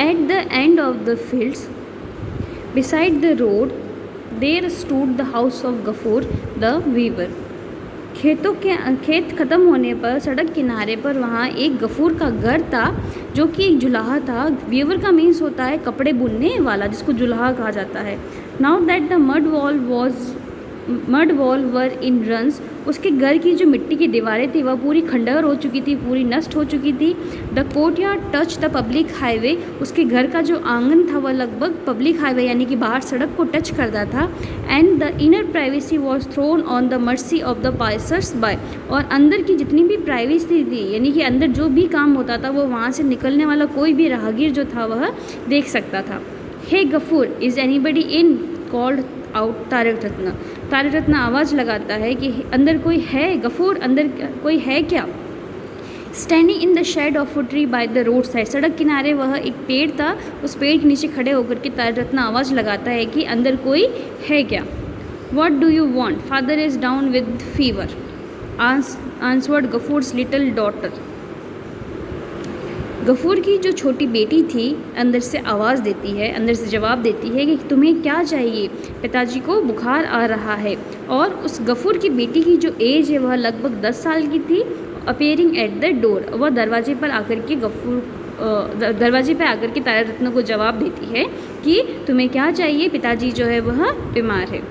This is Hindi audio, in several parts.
At the end of the fields, beside the road, there stood the house of Gafur the weaver. खेत ख़त्म होने पर सड़क किनारे पर वहाँ एक गफूर का घर था जो कि एक जुलाहा था। वीवर का मीन्स होता है कपड़े बुनने वाला, जिसको जुलाहा कहा जाता है। Now that the mud wall were in runs, उसके घर की जो मिट्टी की दीवारें थी वह पूरी खंडहर हो चुकी थी, पूरी नष्ट हो चुकी थी। The courtyard touch the public highway, उसके घर का जो आंगन था वह लगभग पब्लिक हाईवे यानी कि बाहर सड़क को टच करता था। And the inner privacy was throne on the mercy of the passers bye, और अंदर की जितनी भी प्राइवेसी थी यानी कि अंदर जो भी काम होता था वो वहाँ से निकलने वाला कोई भी राहगीर जो था वह देख सकता था। Hey Gafoor, is anybody in, called out Tarak Ratna. Tarak Ratna आवाज़ लगाता है कि अंदर कोई है, गफूर अंदर कोई है क्या। Standing in the shade of a tree by the roadside, सड़क किनारे वह एक पेड़ था, उस पेड़ के नीचे खड़े होकर के तारक रत्न आवाज़ लगाता है कि अंदर कोई है क्या। What do you want, father is down with fever, answered Gafoor's little daughter. Gafoor की जो छोटी बेटी थी अंदर से आवाज़ देती है, अंदर से जवाब देती है कि तुम्हें क्या चाहिए, पिताजी को बुखार आ रहा है। और उस गफूर की बेटी की जो एज है वह लगभग 10 साल की थी। अपेयरिंग एट द डोर, वह दरवाजे पर आकर के तारक रत्न को जवाब देती है कि तुम्हें क्या चाहिए, पिताजी जो है वह बीमार है।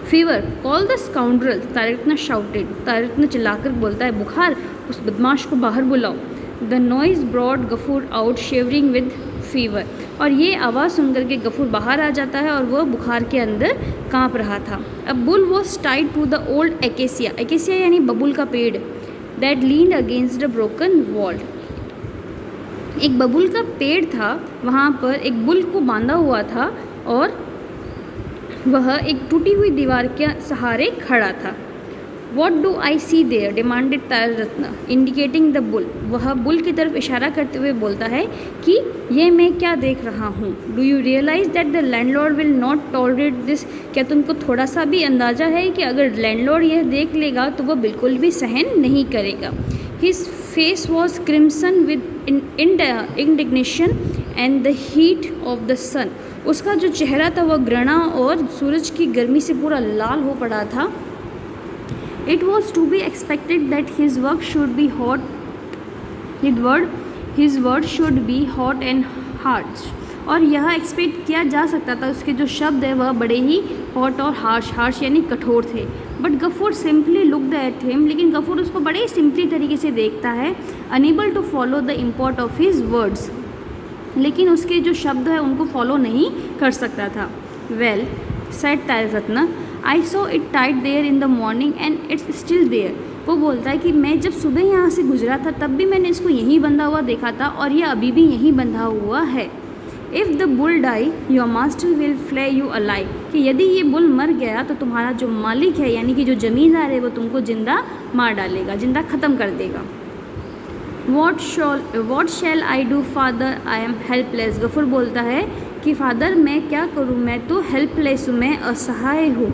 Fever, call the scoundrel, Tarak Ratna shouted, Tarak Ratna चिल्लाकर बोलता है बुखार, उस बदमाश को बाहर बुलाओ। The noise brought Gafoor out shivering with fever, और ये आवाज़ सुनकर के गफूर बाहर आ जाता है और वह बुखार के अंदर कांप रहा था। A bull was tied to the old acacia, acacia यानी बबुल का पेड़, that leaned against the broken wall. एक बबुल का पेड़ था, वहाँ पर एक बुल को बांधा हुआ था और वह एक टूटी हुई दीवार के सहारे खड़ा था। What do I see there, demanded Tarak Ratna, indicating the bull, वह बुल की तरफ इशारा करते हुए बोलता है कि ये मैं क्या देख रहा हूँ। Do you realise that the landlord will not tolerate this, क्या तुमको थोड़ा सा भी अंदाज़ा है कि अगर लैंडलॉर्ड यह देख लेगा तो वह बिल्कुल भी सहन नहीं करेगा। His face was crimson with indignation and the heat of the sun, उसका जो चेहरा था वह घृणा और सूरज की गर्मी से पूरा लाल हो पड़ा था। It was to be expected that his work should be hot, his word should be hot and harsh, और यह एक्सपेक्ट किया जा सकता था, उसके जो शब्द है वह बड़े ही हॉट और हार्श यानी कठोर थे। But Gafoor simply looked at him, लेकिन गफूर उसको बड़े ही सिंपली तरीके से देखता है। Unable to follow the import of his words, लेकिन उसके जो शब्द है उनको फॉलो नहीं कर सकता था। Well said Tarak Ratna, I saw it tied there in the morning and it's still there, वो बोलता है कि मैं जब सुबह यहाँ से गुजरा था तब भी मैंने इसको यहीं बंधा हुआ देखा था और यह अभी भी यहीं बंधा हुआ है। If the bull die your master will flay you alive, कि यदि ये बुल मर गया तो तुम्हारा जो मालिक है यानी कि जो ज़मींदार है वो तुमको जिंदा मार डालेगा, जिंदा ख़त्म कर देगा। What shall I do father, I am helpless, Gafoor बोलता है कि फादर मैं क्या करूँ, मैं तो हेल्पलेस हूँ, मैं असहाय हूँ।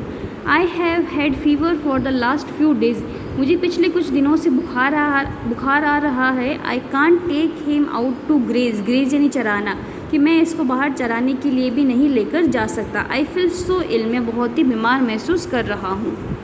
I have had fever for the last few days, मुझे पिछले कुछ दिनों से बुखार आ रहा है। I can't take him out to graze यानी चराना, कि मैं इसको बाहर चराने के लिए भी नहीं लेकर जा सकता। आई फील सो इल, मैं बहुत ही बीमार महसूस कर रहा हूँ।